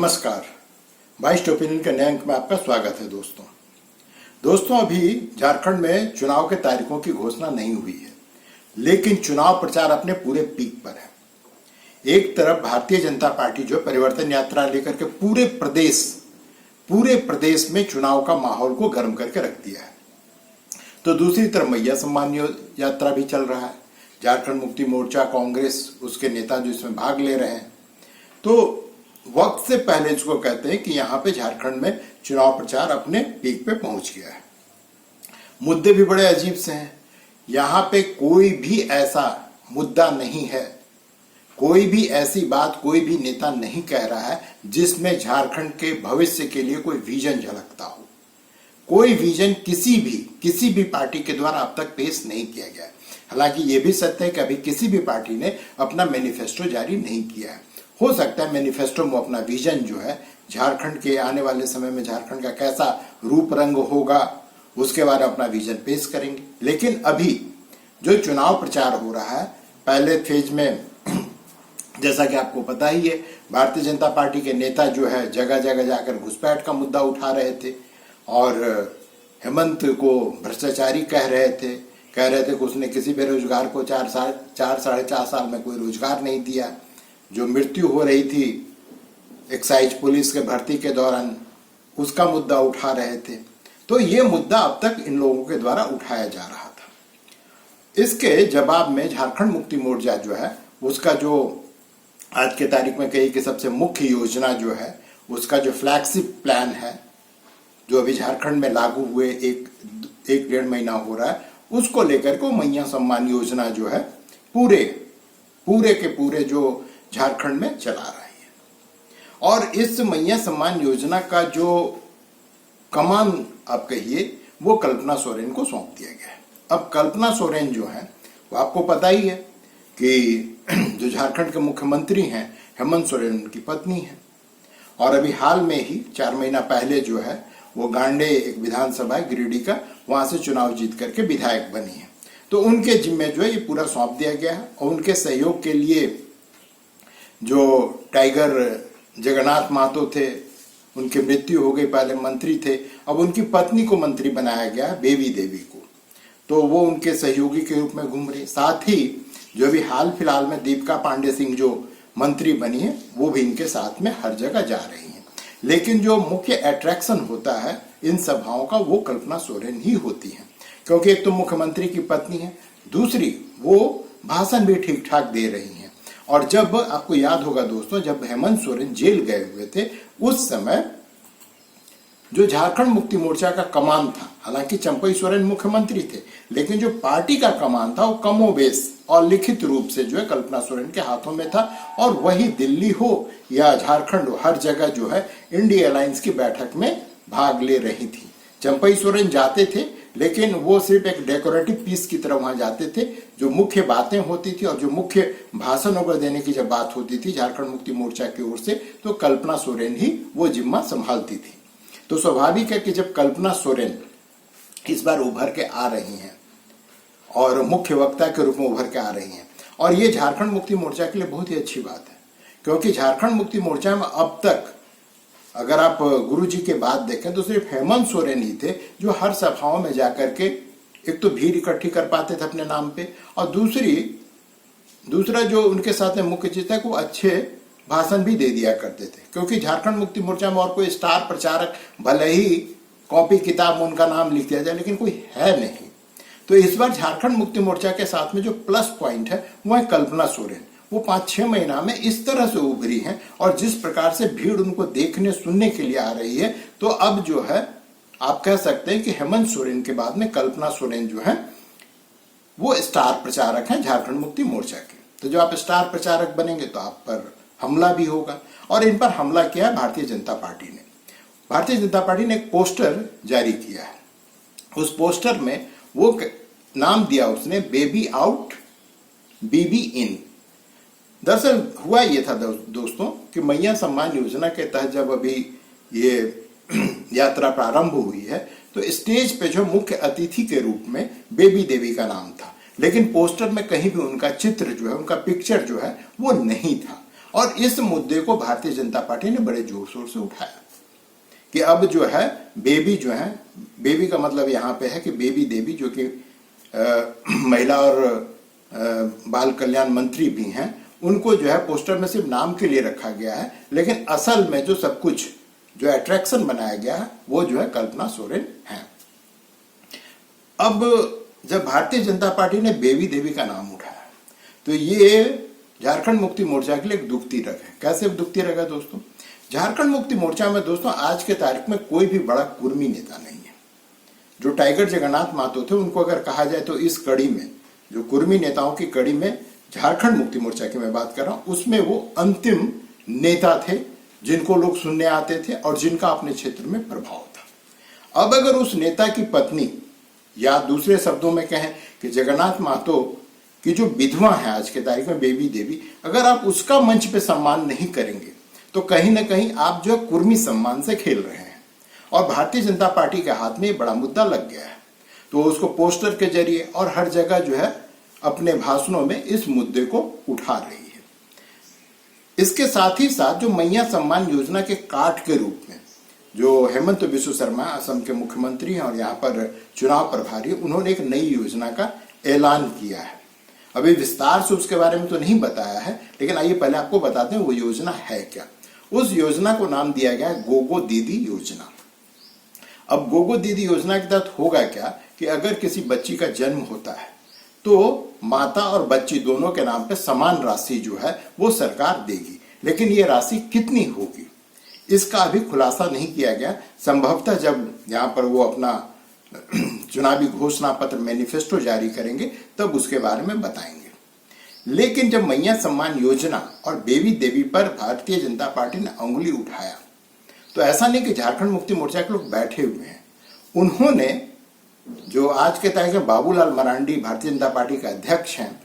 नमस्कार। बाइस्ट ओपिनियन के नए अंक में आपका स्वागत है। दोस्तों अभी झारखंड में चुनाव के तारीखों की घोषणा नहीं हुई है, लेकिन चुनाव प्रचार अपने पूरे पीक पर है। एक तरफ भारतीय जनता पार्टी जो परिवर्तन यात्रा लेकर के पूरे प्रदेश में चुनाव का माहौल को गर्म करके रख दिया है, तो दूसरी तरफ मैया सम्मान यात्रा भी चल रहा है। झारखंड मुक्ति मोर्चा, कांग्रेस, उसके नेता जो इसमें भाग ले रहे हैं, तो वक्त से पहले इसको कहते हैं कि यहाँ पे झारखंड में चुनाव प्रचार अपने पीक पे पहुंच गया है। मुद्दे भी बड़े अजीब से हैं। यहाँ पे कोई भी ऐसा मुद्दा नहीं है, कोई भी ऐसी बात कोई भी नेता नहीं कह रहा है जिसमें झारखंड के भविष्य के लिए कोई विजन झलकता हो। कोई विजन किसी भी पार्टी के द्वारा अब तक पेश नहीं किया गया है। हालांकि ये भी सत्य है कि अभी किसी भी पार्टी ने अपना मैनिफेस्टो जारी नहीं किया है। हो सकता है मैनिफेस्टो में अपना विजन जो है, झारखंड के आने वाले समय में झारखंड का कैसा रूप रंग होगा, उसके बारे में अपना विजन पेश करेंगे। लेकिन अभी जो चुनाव प्रचार हो रहा है, पहले फेज में जैसा कि आपको पता ही है, भारतीय जनता पार्टी के नेता जो है जगह जगह जाकर घुसपैठ का मुद्दा उठा रहे थे और हेमंत को भ्रष्टाचारी कह रहे थे कि उसने किसी बेरोजगार को 4-4.5 साल में कोई रोजगार नहीं दिया। जो मृत्यु हो रही थी एक्साइज पुलिस के भर्ती के दौरान, उसका मुद्दा उठा रहे थे। तो ये मुद्दा अब तक इन लोगों के द्वारा उठाया जा रहा था। इसके जवाब में झारखंड मुक्ति मोर्चा जो है, उसका जो आज के तारीख में कही कि सबसे मुख्य योजना जो है, उसका जो फ्लैगशिप प्लान है, जो अभी झारखंड में लागू हुए एक 1-1.5 महीना हो रहा है, उसको लेकर के मैया सम्मान योजना जो है पूरे के पूरे जो झारखंड में चला रही है। और इस मैया सम्मान योजना का जो कमान आप कहिए, वो कल्पना सोरेन को सौंप दिया गया है। अब कल्पना सोरेन जो है, वो आपको पता ही है कि जो झारखंड के मुख्यमंत्री हैं हेमंत सोरेन, उनकी पत्नी है। और अभी हाल में ही 4 महीना पहले जो है, वो गांडे एक विधानसभा गिरिडीह का, वहां से चुनाव जीत करके विधायक बनी है। तो उनके जिम्मे जो है ये पूरा सौंप दिया गया है। और उनके सहयोग के लिए जो टाइगर जगन्नाथ महतो थे, उनकी मृत्यु हो गई, पहले मंत्री थे, अब उनकी पत्नी को मंत्री बनाया गया है, बेबी देवी को। तो वो उनके सहयोगी के रूप में घूम रही। साथ ही जो अभी हाल फिलहाल में दीपिका पांडे सिंह जो मंत्री बनी है, वो भी इनके साथ में हर जगह जा रही हैं। लेकिन जो मुख्य अट्रैक्शन होता है इन सभाओं का, वो कल्पना सोरेन ही होती है, क्योंकि एक तो मुख्यमंत्री की पत्नी है, दूसरी वो भाषण भी ठीक ठाक दे रही है। और जब आपको याद होगा दोस्तों, जब हेमंत सोरेन जेल गए हुए थे, उस समय जो झारखंड मुक्ति मोर्चा का कमान था, हालांकि चंपई सोरेन मुख्यमंत्री थे, लेकिन जो पार्टी का कमान था वो कमोबेश और लिखित रूप से जो है कल्पना सोरेन के हाथों में था। और वही दिल्ली हो या झारखंड हो, हर जगह जो है इंडिया अलायंस की बैठक में भाग ले रही थी। चंपई सोरेन जाते थे, लेकिन वो सिर्फ एक डेकोरेटिव पीस की तरह वहां जाते थे। जो मुख्य बातें होती थी और जो मुख्य भाषण वगैरह देने की जब बात होती थी झारखंड मुक्ति मोर्चा की ओर से, तो कल्पना सोरेन ही वो जिम्मा संभालती थी। तो स्वाभाविक है कि जब कल्पना सोरेन इस बार उभर के आ रही हैं और मुख्य वक्ता के रूप में उभर के आ रही हैं, और ये झारखंड मुक्ति मोर्चा के लिए बहुत ही अच्छी बात है, क्योंकि झारखंड मुक्ति मोर्चा में अब तक अगर आप गुरुजी के बात देखें तो सिर्फ हेमंत सोरेन ही थे जो हर सभाओं में जाकर के एक तो भीड़ इकट्ठी कर पाते थे अपने नाम पे, और दूसरा जो उनके साथ में मुख्य चीज था, वो अच्छे भाषण भी दे दिया करते थे। क्योंकि झारखंड मुक्ति मोर्चा में और कोई स्टार प्रचारक, भले ही कॉपी किताब में उनका नाम लिख दिया जाए, लेकिन कोई है नहीं। तो इस बार झारखंड मुक्ति मोर्चा के साथ में जो प्लस पॉइंट है वो है कल्पना सोरेन। वो 5-6 महीना में इस तरह से उभरी हैं, और जिस प्रकार से भीड़ उनको देखने सुनने के लिए आ रही है, तो अब जो है आप कह सकते हैं कि हेमंत सोरेन के बाद में कल्पना सोरेन जो है वो स्टार प्रचारक हैं झारखंड मुक्ति मोर्चा के। तो जब आप स्टार प्रचारक बनेंगे तो आप पर हमला भी होगा, और इन पर हमला किया है भारतीय जनता पार्टी ने। भारतीय जनता पार्टी ने एक पोस्टर जारी किया है। उस पोस्टर में वो नाम दिया उसने, बेबी आउट बीबी इन। दरअसल हुआ ये था दोस्तों कि मैया सम्मान योजना के तहत जब अभी ये यात्रा प्रारंभ हुई है, तो स्टेज पे जो मुख्य अतिथि के रूप में बेबी देवी का नाम था, लेकिन पोस्टर में कहीं भी उनका चित्र जो है, उनका पिक्चर जो है वो नहीं था। और इस मुद्दे को भारतीय जनता पार्टी ने बड़े जोर शोर से उठाया कि अब जो है बेबी जो है, बेबी का मतलब यहाँ पे है कि बेबी देवी जो कि महिला और बाल कल्याण मंत्री भी हैं, उनको जो है पोस्टर में सिर्फ नाम के लिए रखा गया है, लेकिन असल में जो सब कुछ जो अट्रैक्शन बनाया गया है वो जो है कल्पना सोरेन है। अब जब भारतीय जनता पार्टी ने बेबी देवी का नाम उठाया तो ये झारखंड मुक्ति मोर्चा के लिए एक दुखती रग है। कैसे दुखती रग है दोस्तों? झारखंड मुक्ति मोर्चा में दोस्तों आज के तारीख में कोई भी बड़ा कुर्मी नेता नहीं है। जो टाइगर जगन्नाथ महतो थे उनको अगर कहा जाए तो इस कड़ी में, जो कुर्मी नेताओं की कड़ी में झारखंड मुक्ति मोर्चा की मैं बात कर रहा हूं, उसमें वो अंतिम नेता थे जिनको लोग सुनने आते थे और जिनका अपने क्षेत्र में प्रभाव था। अब अगर उस नेता की पत्नी, या दूसरे शब्दों में कहें कि जगन्नाथ महतो की जो विधवा है आज के तारीख में बेबी देवी, अगर आप उसका मंच पे सम्मान नहीं करेंगे तो कहीं ना कहीं आप जो कुर्मी सम्मान से खेल रहे हैं। और भारतीय जनता पार्टी के हाथ में बड़ा मुद्दा लग गया है, तो उसको पोस्टर के जरिए और हर जगह जो है अपने भाषणों में इस मुद्दे को उठा रही है। इसके साथ ही साथ जो मैया सम्मान योजना के काट के रूप में जो हेमंत बिस्व शर्मा असम के मुख्यमंत्री हैं और यहाँ पर चुनाव प्रभारी, उन्होंने एक नई योजना का ऐलान किया है। अभी विस्तार से उसके बारे में तो नहीं बताया है, लेकिन आइए पहले आपको बताते हैं वो योजना है क्या। उस योजना को नाम दिया गया है गोगो दीदी योजना। अब गोगो दीदी योजना के तहत होगा क्या कि अगर किसी बच्ची का जन्म होता है तो माता और बच्ची दोनों के नाम पे समान राशि जो है वो सरकार देगी, लेकिन ये राशि कितनी होगी इसका अभी खुलासा नहीं किया गया। संभवतः जब यहाँ पर वो अपना चुनावी घोषणा पत्र मैनिफेस्टो जारी करेंगे तब उसके बारे में बताएंगे। लेकिन जब मैया सम्मान योजना और बेबी देवी पर भारतीय जनता पार्टी ने अंगुली उठाया तो ऐसा नहीं कि झारखंड मुक्ति मोर्चा के लोग बैठे हुए हैं। उन्होंने जो आज के तारीख में बाबूलाल मरांडी भारतीय जनता पार्टी के अध्यक्ष हैं,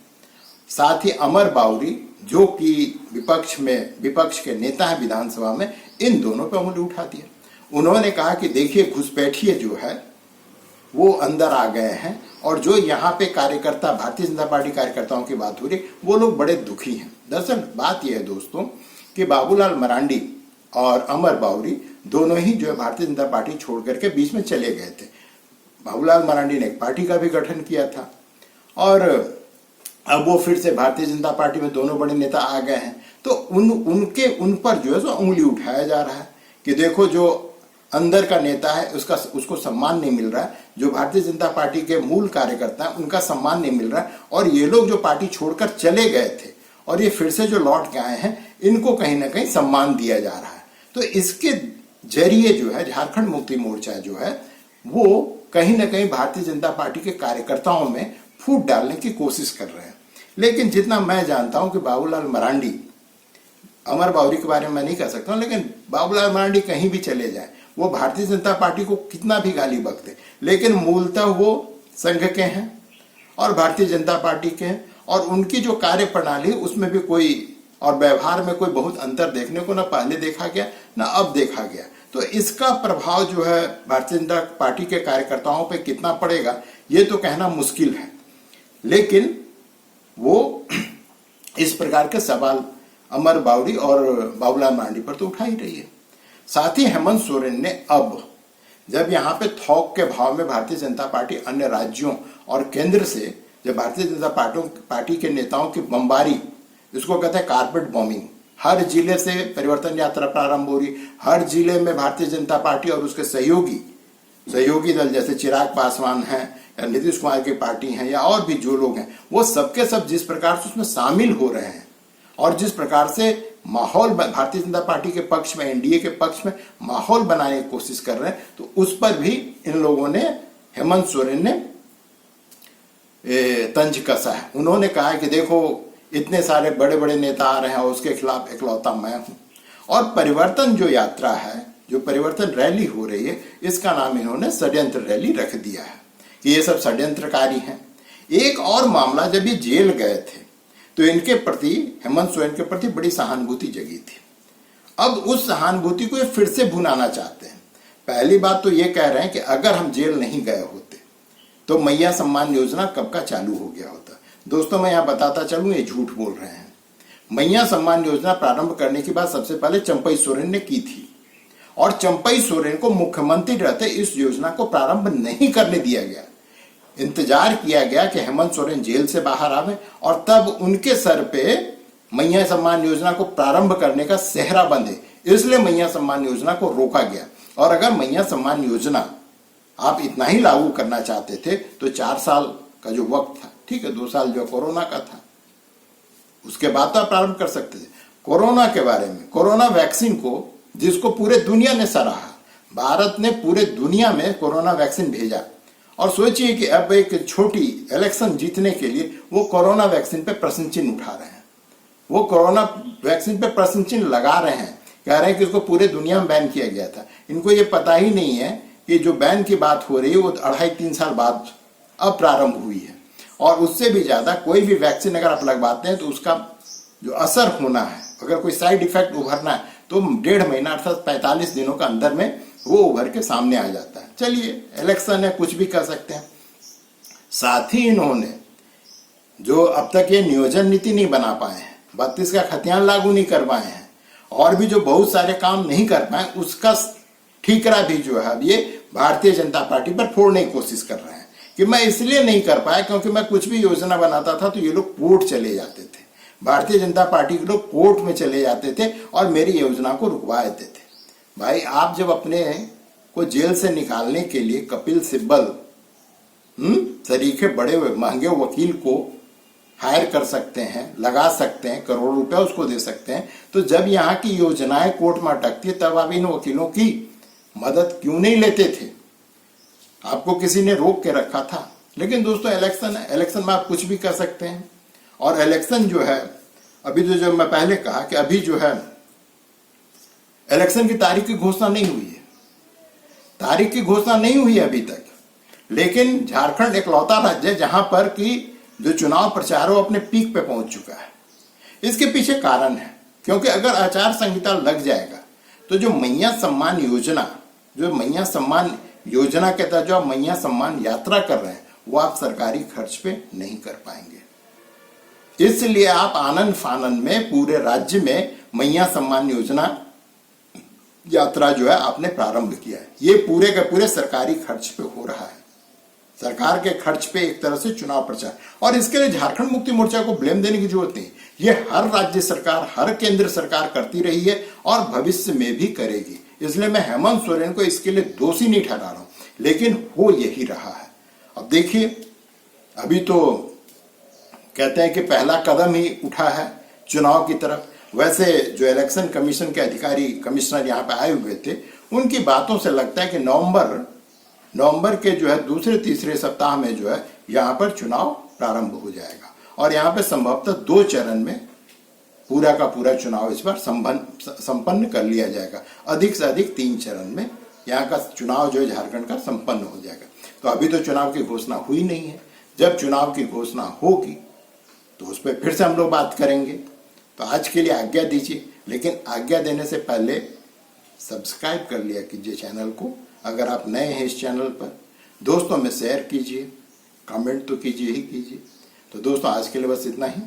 साथ ही अमर बाउरी जो कि विपक्ष के नेता हैं विधानसभा में, इन दोनों पर अंगुली उठा दिया। उन्होंने कहा कि देखिए घुसपैठिए जो है वो अंदर आ गए हैं और जो यहाँ पे कार्यकर्ता, भारतीय जनता पार्टी कार्यकर्ताओं की बात हो रही, वो लोग बड़े दुखी हैं। दरअसल बात यह है दोस्तों कि बाबूलाल मरांडी और अमर बाउरी दोनों ही जो है भारतीय जनता पार्टी छोड़ करके बीच में चले गए थे। बाबूलाल मरांडी ने एक पार्टी का भी गठन किया था और अब वो फिर से भारतीय जनता पार्टी में दोनों बड़े नेता आ गए हैं, तो उन पर जो है सो उंगली उठाया जा रहा है कि देखो जो अंदर का नेता है उसको सम्मान नहीं मिल रहा है, जो भारतीय जनता पार्टी के मूल कार्यकर्ता हैं उनका सम्मान नहीं मिल रहा है, और ये लोग जो पार्टी छोड़कर चले गए थे और ये फिर से जो लौट के आए हैं इनको कहीं ना कहीं सम्मान दिया जा रहा है। तो इसके जरिए जो है झारखंड मुक्ति मोर्चा जो है वो कहीं ना कहीं भारतीय जनता पार्टी के कार्यकर्ताओं में फूट डालने की कोशिश कर रहे हैं। लेकिन जितना मैं जानता हूं कि बाबूलाल मरांडी, अमर बाउरी के बारे में मैं नहीं कह सकता हूं, लेकिन बाबूलाल मरांडी कहीं भी चले जाए, वो भारतीय जनता पार्टी को कितना भी गाली बकते, लेकिन मूलतः वो संघ के हैं और भारतीय जनता पार्टी के हैं, और उनकी जो कार्य प्रणाली उसमें भी कोई और व्यवहार में कोई बहुत अंतर देखने को ना पहले देखा गया ना अब देखा गया। तो इसका प्रभाव जो है भारतीय जनता पार्टी के कार्यकर्ताओं पे कितना पड़ेगा ये तो कहना मुश्किल है, लेकिन वो इस प्रकार के सवाल अमर बाउरी और बाबूलाल मरांडी पर तो उठा ही रही है। साथ ही हेमंत सोरेन ने अब जब यहाँ पे थोक के भाव में भारतीय जनता पार्टी अन्य राज्यों और केंद्र से जब भारतीय जनता पार्टी के नेताओं की बमबारी, इसको कहते हैं कारपेट बॉम्बिंग, हर जिले से परिवर्तन यात्रा प्रारंभ हो रही, हर जिले में भारतीय जनता पार्टी और उसके सहयोगी दल जैसे चिराग पासवान हैं या नीतीश कुमार की पार्टी हैं या और भी जो लोग हैं, वो सबके सब जिस प्रकार से उसमें शामिल हो रहे हैं और जिस प्रकार से माहौल भारतीय जनता पार्टी के पक्ष में, एनडीए के पक्ष में माहौल बनाने की कोशिश कर रहे हैं, तो उस पर भी इन लोगों ने, हेमंत सोरेन ने तंज कसा है। उन्होंने कहा कि देखो इतने सारे बड़े बड़े नेता आ रहे हैं और उसके खिलाफ इकलौता मैं हूं। और परिवर्तन जो यात्रा है, जो परिवर्तन रैली हो रही है, इसका नाम इन्होंने षड्यंत्र रैली रख दिया है कि ये सब षड्यंत्रकारी हैं। एक और मामला, जब ये जेल गए थे तो इनके प्रति, हेमंत सोरेन के प्रति बड़ी सहानुभूति जगी थी। अब उस सहानुभूति को ये फिर से भुनाना चाहते हैं। पहली बात तो ये कह रहे हैं कि अगर हम जेल नहीं गए होते तो मैया सम्मान योजना कब का चालू हो गया होता। दोस्तों मैं यहाँ बताता चलूं, ये झूठ बोल रहे हैं। मैया सम्मान योजना प्रारंभ करने की बात सबसे पहले चंपई सोरेन ने की थी और चंपई सोरेन को मुख्यमंत्री रहते इस योजना को प्रारंभ नहीं करने दिया गया। इंतजार किया गया कि हेमंत सोरेन जेल से बाहर आवे और तब उनके सर पे मैया सम्मान योजना को प्रारंभ करने का सेहरा बंधे, इसलिए मैया सम्मान योजना को रोका गया। और अगर मैया सम्मान योजना आप इतना ही लागू करना चाहते थे तो 4 साल का जो वक्त था, ठीक है, 2 साल जो कोरोना का था, उसके बाद तो आप प्रारंभ कर सकते थे। कोरोना के बारे में, कोरोना वैक्सीन को जिसको पूरे दुनिया ने सराहा, भारत ने पूरे दुनिया में कोरोना वैक्सीन भेजा और सोचिए कि अब एक छोटी इलेक्शन जीतने के लिए वो कोरोना वैक्सीन पे प्रश्न चिन्ह उठा रहे हैं, वो कोरोना वैक्सीन पे प्रश्न चिन्ह लगा रहे हैं, कह रहे हैं कि इसको पूरे दुनिया में बैन किया गया था। इनको ये पता ही नहीं है कि जो बैन की बात हो रही है वो 2.5-3 साल बाद अब प्रारंभ हुई है और उससे भी ज्यादा कोई भी वैक्सीन अगर आप लगवाते हैं तो उसका जो असर होना है, अगर कोई साइड इफेक्ट उभरना है तो 1.5 महीना अर्थात 45 दिनों के अंदर में वो उभर के सामने आ जाता है। चलिए, इलेक्शन है, कुछ भी कर सकते हैं। साथ ही इन्होंने जो अब तक ये नियोजन नीति नहीं बना पाए हैं, 32 का खतियान लागू नहीं कर पाए हैं और भी जो बहुत सारे काम नहीं कर पाए, उसका ठीकरा भी जो है अब ये भारतीय जनता पार्टी पर फोड़ने की कोशिश कर रहे हैं कि मैं इसलिए नहीं कर पाया क्योंकि मैं कुछ भी योजना बनाता था तो ये लोग कोर्ट चले जाते थे, भारतीय जनता पार्टी के लोग कोर्ट में चले जाते थे और मेरी योजना को रुकवा देते थे। भाई, आप जब अपने को जेल से निकालने के लिए कपिल सिब्बल तरीके बड़े महंगे वकील को हायर कर सकते हैं, लगा सकते हैं, करोड़ों रुपया उसको दे सकते हैं, तो जब यहाँ की योजनाएं कोर्ट में अटकती है तब आप इन वकीलों की मदद क्यों नहीं लेते थे? आपको किसी ने रोक के रखा था। लेकिन दोस्तों, इलेक्शन है, इलेक्शन में आप कुछ भी कर सकते हैं और इलेक्शन जो है अभी जो मैं पहले कहा कि अभी जो है इलेक्शन की तारीख की घोषणा नहीं हुई है, तारीख की घोषणा नहीं हुई है अभी तक। लेकिन झारखंड एकलौता राज्य है जहां पर कि जो चुनाव प्रचार हो अपने पीक पे पहुंच चुका है। इसके पीछे कारण है क्योंकि अगर आचार संहिता लग जाएगा तो जो मैया सम्मान योजना, जो मैया सम्मान योजना के तहत जो आप मैया सम्मान यात्रा कर रहे हैं वो आप सरकारी खर्च पे नहीं कर पाएंगे। इसलिए आप आनंद फानंद में पूरे राज्य में मैया सम्मान योजना यात्रा जो है आपने प्रारंभ किया है। ये पूरे के पूरे सरकारी खर्च पे हो रहा है, सरकार के खर्च पे एक तरह से चुनाव प्रचार। और इसके लिए झारखंड मुक्ति मोर्चा को ब्लेम देने की जरूरत नहीं, ये हर राज्य सरकार, हर केंद्र सरकार करती रही है और भविष्य में भी करेगी। इसलिए मैं हेमंत सोरेन को इसके लिए दोषी नहीं ठहरा रहा हूं, लेकिन हो यही रहा है। अब देखिए, अभी तो कहते हैं कि पहला कदम ही उठा है चुनाव की तरफ। वैसे जो इलेक्शन कमीशन के अधिकारी, कमिश्नर यहाँ पे आए हुए थे, उनकी बातों से लगता है कि नवंबर के जो है दूसरे तीसरे सप्ताह में जो है यहाँ पर चुनाव प्रारंभ हो जाएगा और यहाँ पे संभवतः 2 चरण में पूरा का पूरा चुनाव इस बार संपन्न कर लिया जाएगा। अधिक से अधिक 3 चरण में यहाँ का चुनाव जो है झारखंड का संपन्न हो जाएगा। तो अभी तो चुनाव की घोषणा हुई नहीं है, जब चुनाव की घोषणा होगी तो उस पर फिर से हम लोग बात करेंगे। तो आज के लिए आज्ञा दीजिए, लेकिन आज्ञा देने से पहले सब्सक्राइब कर लिया कीजिए चैनल को। अगर आप नए हैं इस चैनल पर, दोस्तों में शेयर कीजिए, कमेंट तो कीजिए ही कीजिए। तो दोस्तों, आज के लिए बस इतना ही,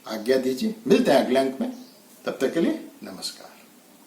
आज्ञा दीजिए, मिलते हैं अगले अंक में, तब तक के लिए नमस्कार।